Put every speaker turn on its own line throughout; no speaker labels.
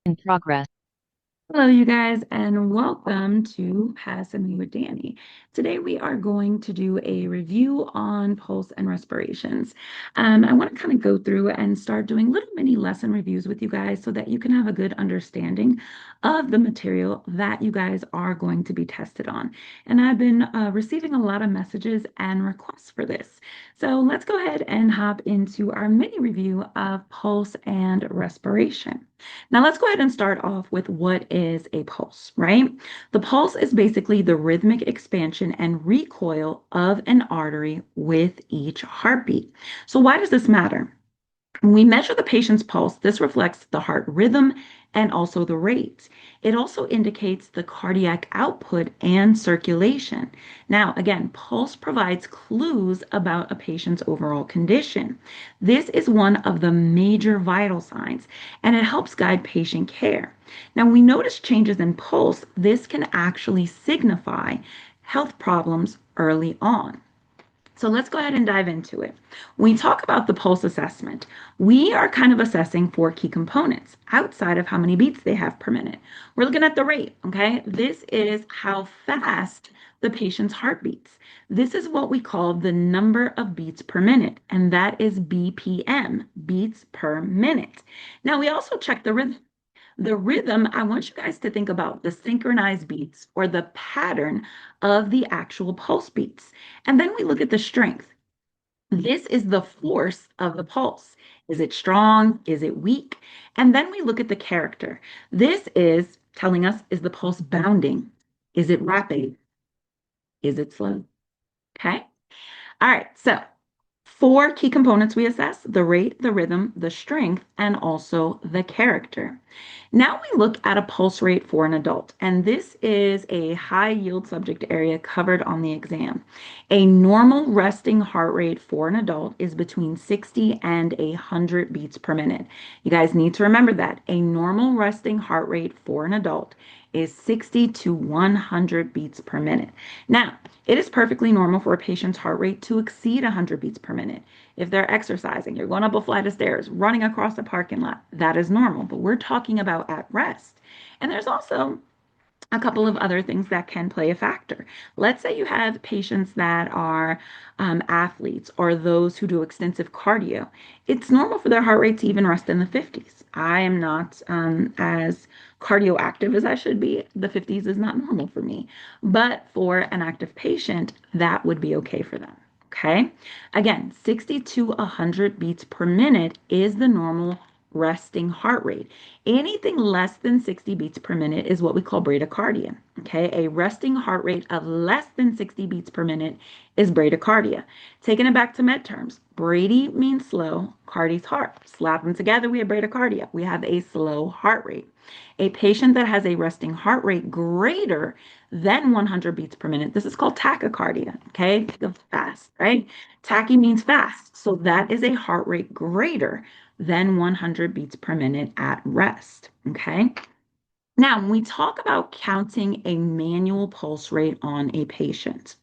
In progress.
Hello, you guys, and welcome to Passing with Danny. Today, we are going to do a review on pulse and respirations. I want to kind of go through and start doing little mini lesson reviews with you guys so that you can have a good understanding of the material that you guys are going to be tested on. And I've been receiving a lot of messages and requests for this. So let's go ahead and hop into our mini review of pulse and respiration. Now, let's go ahead and start off with what is a pulse, right? The pulse is basically the rhythmic expansion and recoil of an artery with each heartbeat. So, why does this matter? When we measure the patient's pulse, this reflects the heart rhythm and also the rate. It also indicates the cardiac output and circulation. Now, again, pulse provides clues about a patient's overall condition. This is one of the major vital signs, and it helps guide patient care. Now, we notice changes in pulse. This can actually signify health problems early on. So let's go ahead and dive into it. When we talk about the pulse assessment, we are kind of assessing four key components outside of how many beats they have per minute. We're looking at the rate, okay? This is how fast the patient's heart beats. This is what we call the number of beats per minute, and that is BPM, beats per minute. Now, we also check the rhythm. The rhythm, I want you guys to think about the synchronized beats or the pattern of the actual pulse beats. And then we look at the strength. This is the force of the pulse. Is it strong? Is it weak? And then we look at the character. This is telling us, is the pulse bounding? Is it rapid? Is it slow? Okay. All right. So four key components we assess: the rate, the rhythm, the strength, and also the character. Now we look at a pulse rate for an adult, and this is a high yield subject area covered on the exam. A normal resting heart rate for an adult is between 60 and 100 beats per minute. You guys need to remember that. A normal resting heart rate for an adult is 60 to 100 beats per minute. Now, it is perfectly normal for a patient's heart rate to exceed 100 beats per minute. If they're exercising, you're going up a flight of stairs, running across a parking lot, that is normal. But we're talking about at rest. And there's also a couple of other things that can play a factor. Let's say you have patients that are athletes or those who do extensive cardio. It's normal for their heart rate to even rest in the 50s. I am not as cardio active as I should be. The 50s is not normal for me. But for an active patient, that would be okay for them. Okay. Again, 60 to 100 beats per minute is the normal resting heart rate. Anything less than 60 beats per minute is what we call bradycardia. Okay, a resting heart rate of less than 60 beats per minute is bradycardia. Taking it back to med terms, Brady means slow, cardi's heart. Slap them together, we have bradycardia. We have a slow heart rate. A patient that has a resting heart rate greater than 100 beats per minute, this is called tachycardia. Okay, the fast, right? Tachy means fast. So that is a heart rate greater than 100 beats per minute at rest. Okay. Now, when we talk about counting a manual pulse rate on a patient,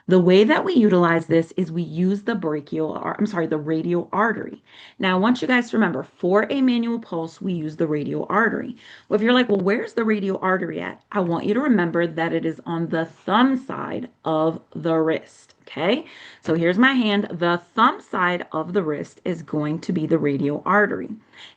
the way that we utilize this is we use the the radial artery. Now, I want you guys to remember for a manual pulse, we use the radial artery. Well, if you're like, well, where's the radial artery at? I want you to remember that it is on the thumb side of the wrist. Okay, so here's my hand. The thumb side of the wrist is going to be the radial artery.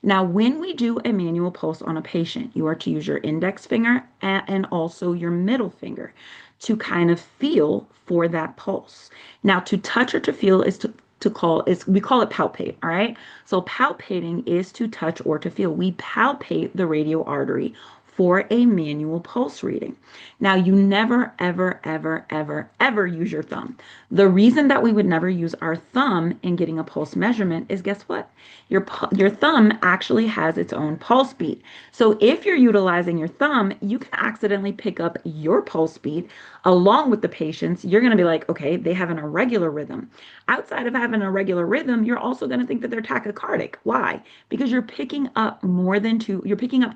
Now, when we do a manual pulse on a patient, you are to use your index finger and also your middle finger to kind of feel for that pulse. Now, to touch or to feel is to call is we call it palpate, all right? So palpating is to touch or to feel. We palpate the radial artery for a manual pulse reading. Now, you never, ever, ever, ever, ever use your thumb. The reason that we would never use our thumb in getting a pulse measurement is guess what? Your thumb actually has its own pulse beat. So if you're utilizing your thumb, you can accidentally pick up your pulse beat along with the patient's. You're going to be like, okay, they have an irregular rhythm. Outside of having a regular rhythm, you're also going to think that they're tachycardic. Why? Because you're picking up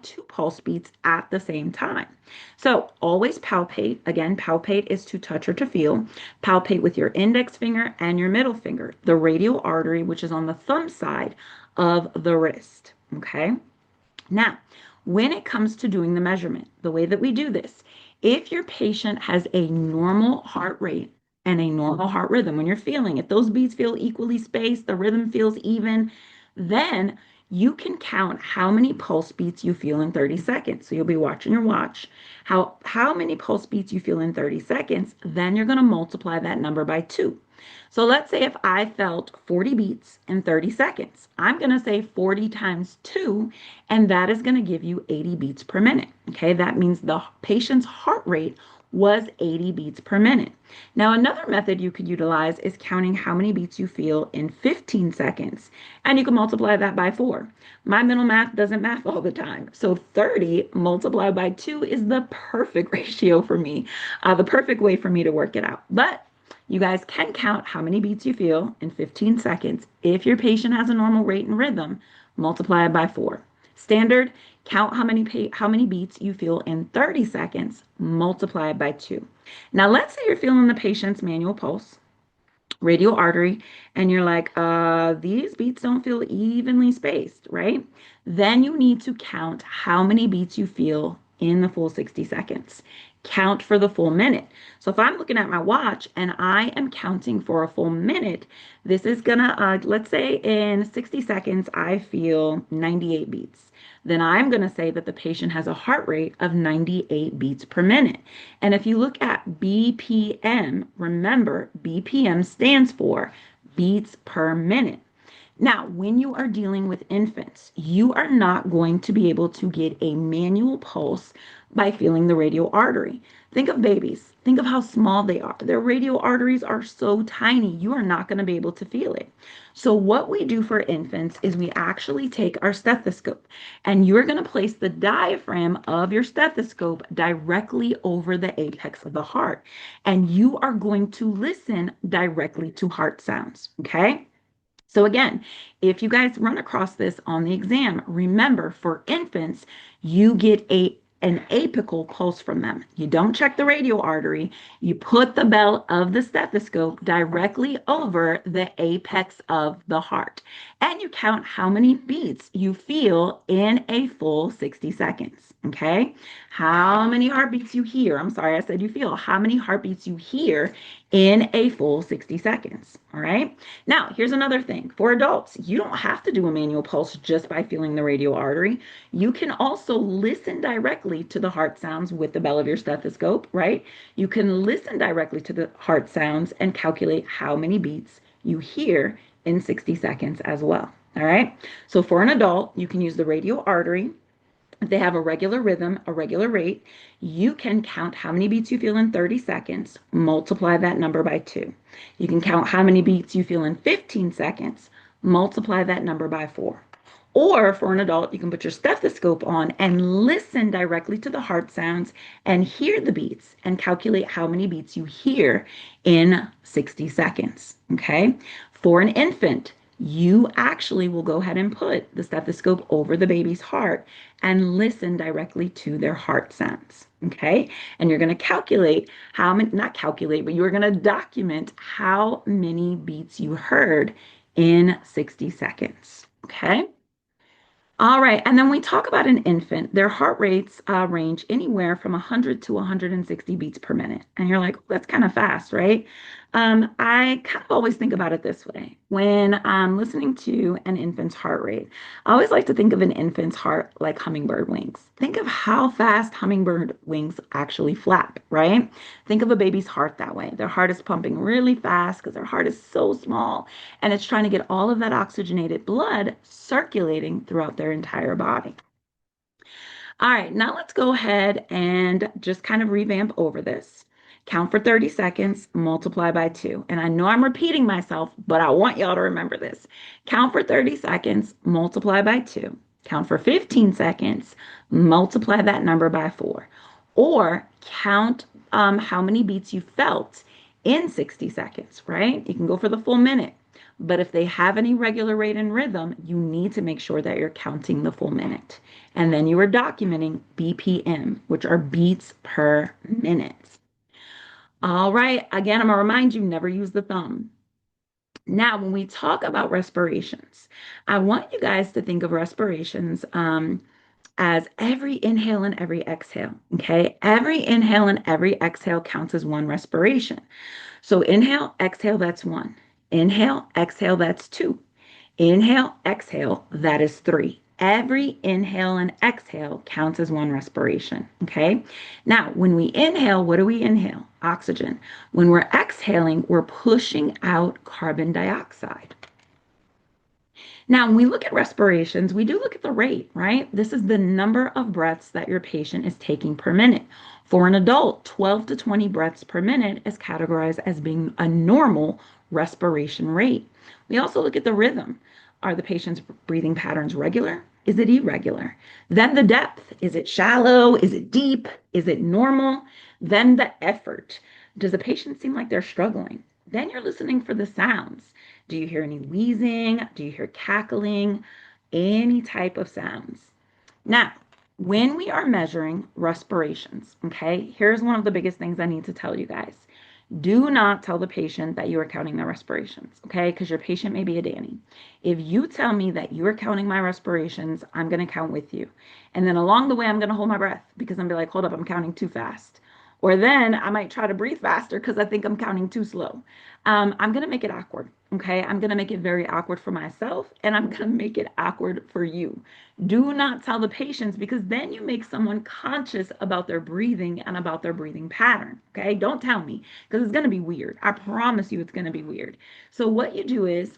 two pulse beats at the same time. So always palpate. Again, palpate is to touch or to feel. Palpate with your index finger and your middle finger, the radial artery, which is on the thumb side of the wrist. Okay. Now, when it comes to doing the measurement, the way that we do this, if your patient has a normal heart rate and a normal heart rhythm, when you're feeling it, those beats feel equally spaced, the rhythm feels even, then you can count how many pulse beats you feel in 30 seconds. So you'll be watching your watch, how many pulse beats you feel in 30 seconds, then you're going to multiply that number by 2. So let's say if I felt 40 beats in 30 seconds, I'm going to say 40 times 2, and that is going to give you 80 beats per minute. Okay, that means the patient's heart rate was 80 beats per minute. Now, another method you could utilize is counting how many beats you feel in 15 seconds, and you can multiply that by 4. My mental math doesn't math all the time, so 30 multiplied by 2 is the perfect ratio for me, the perfect way for me to work it out. But you guys can count how many beats you feel in 15 seconds. If your patient has a normal rate and rhythm, multiply it by 4. Standard, count how many beats you feel in 30 seconds, multiply it by 2. Now, let's say you're feeling the patient's manual pulse, radial artery, and you're like, these beats don't feel evenly spaced, right? Then you need to count how many beats you feel in the full 60 seconds. Count for the full minute. So if I'm looking at my watch and I am counting for a full minute, this is gonna, let's say in 60 seconds, I feel 98 beats. Then I'm going to say that the patient has a heart rate of 98 beats per minute. And if you look at BPM, remember BPM stands for beats per minute. Now, when you are dealing with infants, you are not going to be able to get a manual pulse by feeling the radial artery. Think of babies. Think of how small they are. Their radial arteries are so tiny, you are not going to be able to feel it. So, what we do for infants is we actually take our stethoscope and you're going to place the diaphragm of your stethoscope directly over the apex of the heart. And you are going to listen directly to heart sounds. Okay. So again, if you guys run across this on the exam, remember for infants, you get an apical pulse from them. You don't check the radial artery. You put the bell of the stethoscope directly over the apex of the heart. And you count how many beats you feel in a full 60 seconds. Okay? How many heartbeats you hear. I'm sorry, I said you feel. How many heartbeats you hear in a full 60 seconds. All right? Now, here's another thing. For adults, you don't have to do a manual pulse just by feeling the radial artery. You can also listen directly to the heart sounds with the bell of your stethoscope, right? You can listen directly to the heart sounds and calculate how many beats you hear in 60 seconds as well. All right? So for an adult, you can use the radial artery. If they have a regular rhythm, a regular rate, you can count how many beats you feel in 30 seconds, multiply that number by 2. You can count how many beats you feel in 15 seconds, multiply that number by 4. Or for an adult, you can put your stethoscope on and listen directly to the heart sounds and hear the beats and calculate how many beats you hear in 60 seconds. Okay? For an infant, you actually will go ahead and put the stethoscope over the baby's heart and listen directly to their heart sounds. Okay. And you're going to calculate how many, not calculate, but you're going to document how many beats you heard in 60 seconds. Okay. All right, and then we talk about an infant. Their heart rates range anywhere from 100 to 160 beats per minute. And you're like, that's kind of fast, right? I kind of always think about it this way. When I'm listening to an infant's heart rate, I always like to think of an infant's heart like hummingbird wings. Think of how fast hummingbird wings actually flap, right? Think of a baby's heart that way. Their heart is pumping really fast because their heart is so small and it's trying to get all of that oxygenated blood circulating throughout their entire body. All right, now let's go ahead and just kind of revamp over this. Count for 30 seconds, multiply by 2. And I know I'm repeating myself, but I want y'all to remember this. Count for 30 seconds, multiply by 2. Count for 15 seconds, multiply that number by 4. Or count how many beats you felt in 60 seconds, right? You can go for the full minute. But if they have any regular rate and rhythm, you need to make sure that you're counting the full minute. And then you are documenting BPM, which are beats per minute. All right. Again, I'm going to remind you, never use the thumb. Now, when we talk about respirations, I want you guys to think of respirations as every inhale and every exhale. Okay. Every inhale and every exhale counts as one respiration. So inhale, exhale, that's one. Inhale, exhale, that's two. Inhale, exhale, that is three. Every inhale and exhale counts as one respiration. Okay. Now, when we inhale, what do we inhale? Oxygen. When we're exhaling, we're pushing out carbon dioxide. Now, when we look at respirations, we do look at the rate, right? This is the number of breaths that your patient is taking per minute. For an adult, 12 to 20 breaths per minute is categorized as being a normal respiration rate. We also look at the rhythm. Are the patient's breathing patterns regular? Is it irregular? Then the depth. Is it shallow? Is it deep? Is it normal? Then the effort. Does the patient seem like they're struggling? Then you're listening for the sounds. Do you hear any wheezing? Do you hear cackling? Any type of sounds. Now, when we are measuring respirations, okay, here's one of the biggest things I need to tell you guys. Do not tell the patient that you are counting their respirations, okay? Because your patient may be a Danny. If you tell me that you are counting my respirations, I'm going to count with you. And then along the way, I'm going to hold my breath because I'm going to be like, hold up, I'm counting too fast. Or then I might try to breathe faster because I think I'm counting too slow. I'm going to make it awkward, okay? I'm going to make it very awkward for myself and I'm going to make it awkward for you. Do not tell the patients because then you make someone conscious about their breathing and about their breathing pattern, okay? Don't tell me because it's going to be weird. I promise you it's going to be weird. So what you do is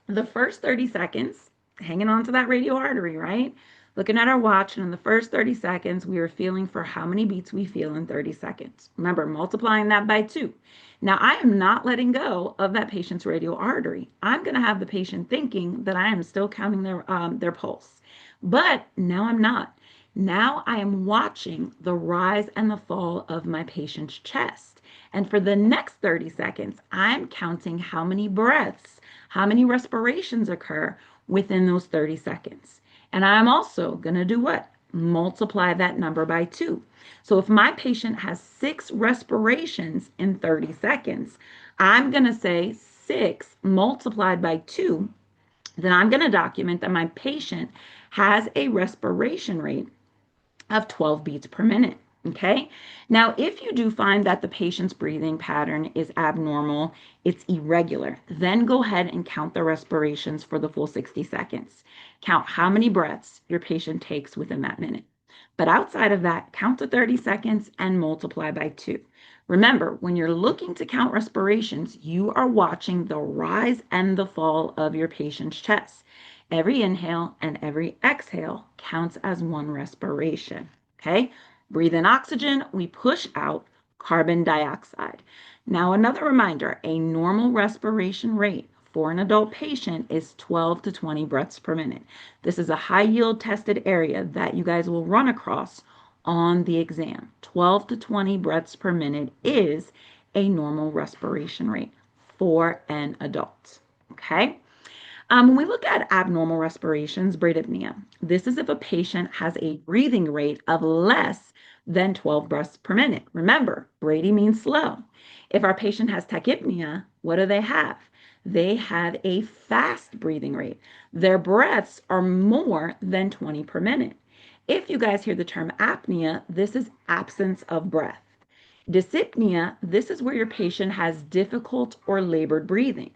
the first 30 seconds, hanging on to that radial artery, right? Looking at our watch, and in the first 30 seconds, we are feeling for how many beats we feel in 30 seconds. Remember, multiplying that by 2. Now, I am not letting go of that patient's radial artery. I'm going to have the patient thinking that I am still counting their pulse. But now I'm not. Now I am watching the rise and the fall of my patient's chest. And for the next 30 seconds, I'm counting how many breaths, how many respirations occur within those 30 seconds. And I'm also going to do what? Multiply that number by 2. So if my patient has 6 respirations in 30 seconds, I'm going to say 6 multiplied by 2. Then I'm going to document that my patient has a respiration rate of 12 beats per minute. Okay. Now, if you do find that the patient's breathing pattern is abnormal, it's irregular, then go ahead and count the respirations for the full 60 seconds. Count how many breaths your patient takes within that minute. But outside of that, count to 30 seconds and multiply by 2. Remember, when you're looking to count respirations, you are watching the rise and the fall of your patient's chest. Every inhale and every exhale counts as one respiration. Okay? Breathe in oxygen, we push out carbon dioxide. Now, another reminder, a normal respiration rate for an adult patient is 12 to 20 breaths per minute. This is a high yield tested area that you guys will run across on the exam. 12 to 20 breaths per minute is a normal respiration rate for an adult. Okay? When we look at abnormal respirations, bradypnea, this is if a patient has a breathing rate of less than 12 breaths per minute. Remember, Brady means slow. If our patient has tachypnea, what do they have? They have a fast breathing rate. Their breaths are more than 20 per minute. If you guys hear the term apnea, this is absence of breath. Dyspnea, this is where your patient has difficult or labored breathing.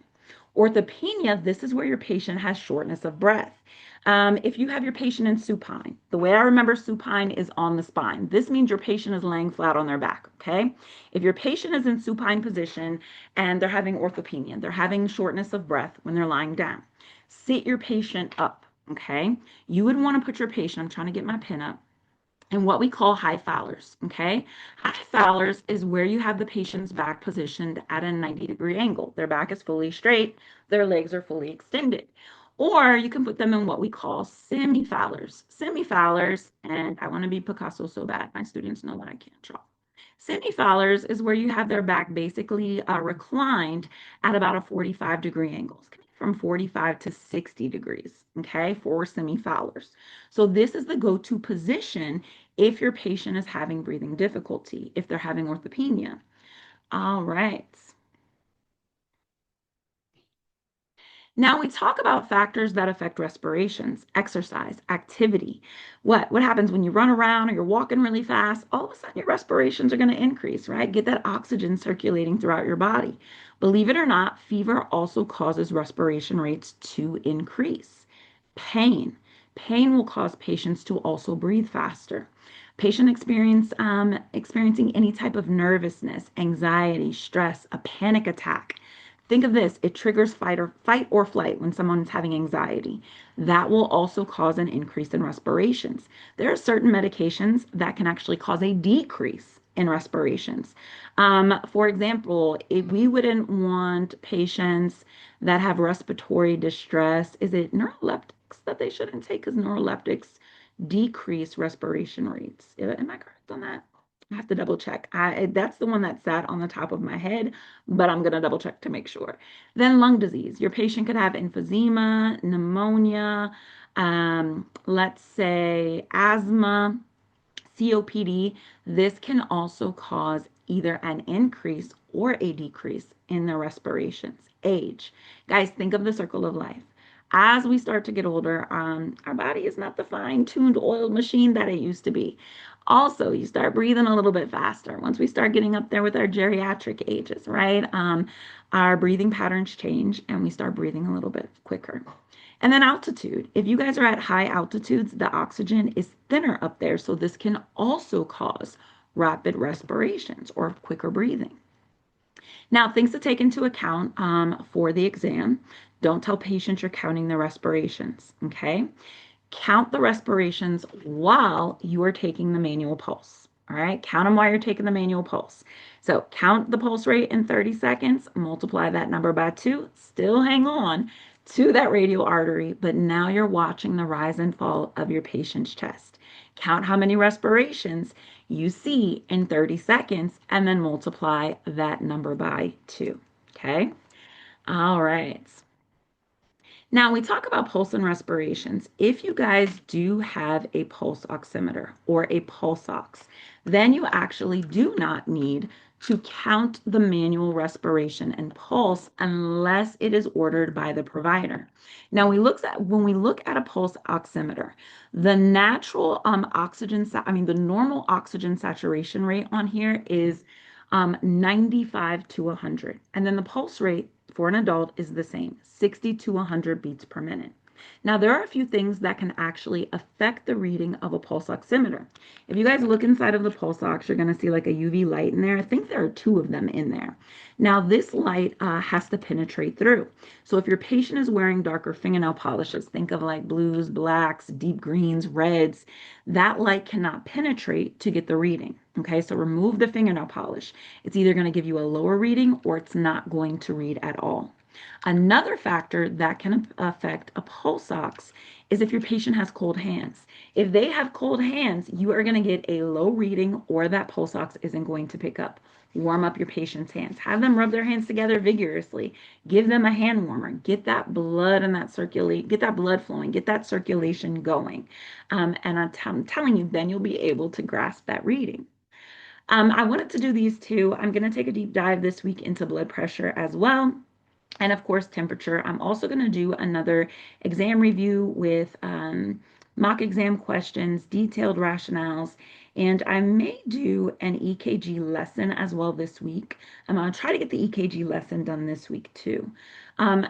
Orthopnea, this is where your patient has shortness of breath. If you have your patient in supine, the way I remember supine is on the spine. This means your patient is laying flat on their back, okay? If your patient is in supine position and they're having orthopnea, they're having shortness of breath when they're lying down, sit your patient up, okay? You would want to put your patient, I'm trying to get my pin up, and what we call high Fowlers, okay? High Fowlers is where you have the patient's back positioned at a 90-degree angle. Their back is fully straight, their legs are fully extended. Or you can put them in what we call semi-Fowlers. Semi-Fowlers, and I want to be Picasso so bad, my students know that I can't draw. Semi-Fowlers is where you have their back basically reclined at about a 45-degree angle, from 45 to 60 degrees, okay, for semi-Fowlers. So this is the go-to position if your patient is having breathing difficulty, if they're having orthopnea. All right. Now we talk about factors that affect respirations, exercise, activity. What happens when you run around or you're walking really fast? All of a sudden your respirations are going to increase, right? Get that oxygen circulating throughout your body. Believe it or not, fever also causes respiration rates to increase. Pain. Pain will cause patients to also breathe faster. Experiencing any type of nervousness, anxiety, stress, a panic attack. Think of this, it triggers fight or flight when someone's having anxiety. That will also cause an increase in respirations. There are certain medications that can actually cause a decrease in respirations. For example, if we wouldn't want patients that have respiratory distress, is it neuroleptics that they shouldn't take? Because neuroleptics decrease respiration rates. Am I correct on that? I have to double check. That's the one that sat on the top of my head, but I'm gonna double check to make sure. Then lung disease. Your patient could have emphysema, pneumonia, let's say asthma, COPD. This can also cause either an increase or a decrease in the respirations. Age. Guys, think of the circle of life. As we start to get older, our body is not the fine-tuned oiled machine that it used to be. Also, you start breathing a little bit faster. Once we start getting up there with our geriatric ages, right? Our breathing patterns change and we start breathing a little bit quicker. And then altitude. If you guys are at high altitudes, the oxygen is thinner up there. So this can also cause rapid respirations or quicker breathing. Now, things to take into account for the exam. Don't tell patients you're counting the respirations, okay? Count the respirations while you are taking the manual pulse. All right, count them while you're taking the manual pulse. So count the pulse rate in 30 seconds, multiply that number by 2, still hang on to that radial artery, but now you're watching the rise and fall of your patient's chest. Count how many respirations you see in 30 seconds and then multiply that number by 2. Okay? All right. Now, we talk about pulse and respirations. If you guys do have a pulse oximeter or a pulse ox, then you actually do not need to count the manual respiration and pulse unless it is ordered by the provider. Now, when we look at a pulse oximeter, the natural the normal oxygen saturation rate on here is 95 to 100. And then the pulse rate for an adult is the same, 60 to 100 beats per minute. Now, there are a few things that can actually affect the reading of a pulse oximeter. If you guys look inside of the pulse ox, you're going to see like a UV light in there. I think there are two of them in there. Now, this light has to penetrate through. So if your patient is wearing darker fingernail polishes, think of like blues, blacks, deep greens, reds, that light cannot penetrate to get the reading. Okay, so remove the fingernail polish. It's either going to give you a lower reading or it's not going to read at all. Another factor that can affect a pulse ox is if your patient has cold hands. If they have cold hands, you are going to get a low reading or that pulse ox isn't going to pick up. Warm up your patient's hands. Have them rub their hands together vigorously. Give them a hand warmer. Get that blood and get that blood flowing. Get that circulation going. And I'm telling you, then you'll be able to grasp that reading. I wanted to do these two. I'm going to take a deep dive this week into blood pressure as well. And of course, temperature. I'm also going to do another exam review with mock exam questions, detailed rationales, and I may do an EKG lesson as well this week. I'm going to try to get the EKG lesson done this week too.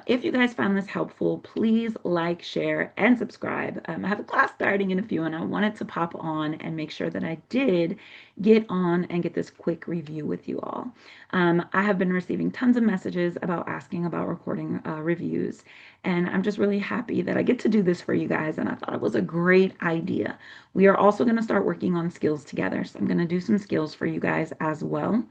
If you guys found this helpful, please like, share, and subscribe. I have a class starting in a few, and I wanted to pop on and make sure that I did get on and get this quick review with you all. I have been receiving tons of messages about asking about recording reviews, and I'm just really happy that I get to do this for you guys, and I thought it was a great idea. We are also going to start working on skills together, so I'm going to do some skills for you guys as well.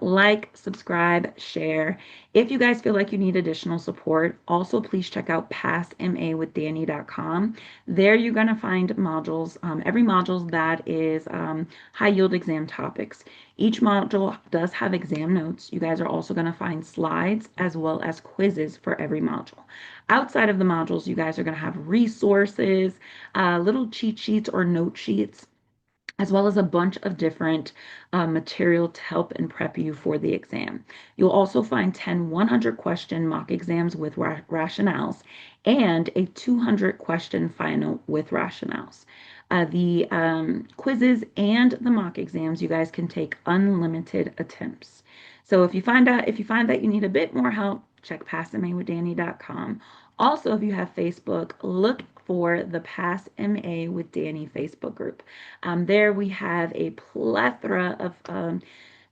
Like, subscribe, share. If you guys feel like you need additional support, also please check out passmawithdanny.com. There you're going to find modules, every module that is high yield exam topics. Each module does have exam notes. You guys are also going to find slides as well as quizzes for every module. Outside of the modules, you guys are going to have resources, little cheat sheets or note sheets as well as a bunch of different material to help and prep you for the exam. You'll also find 10 100 question mock exams with rationales and a 200 question final with rationales. The quizzes and the mock exams, you guys can take unlimited attempts. So if you find that you need a bit more help, check passmawithdanny.com. Also, if you have Facebook, look for the Pass MA with Danny Facebook group. There we have a plethora of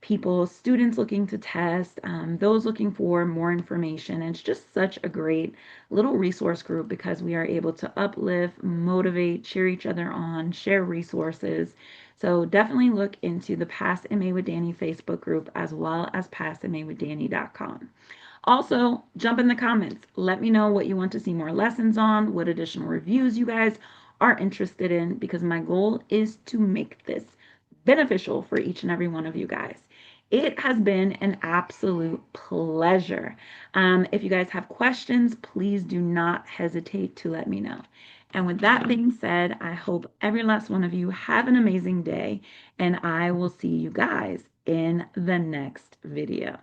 people, students looking to test, those looking for more information. And it's just such a great little resource group because we are able to uplift, motivate, cheer each other on, share resources. So definitely look into the Pass MA with Danny Facebook group as well as passmawithdanny.com. Also, jump in the comments. Let me know what you want to see more lessons on, what additional reviews you guys are interested in, because my goal is to make this beneficial for each and every one of you guys. It has been an absolute pleasure. If you guys have questions, please do not hesitate to let me know. And with that being said, I hope every last one of you have an amazing day, and I will see you guys in the next video.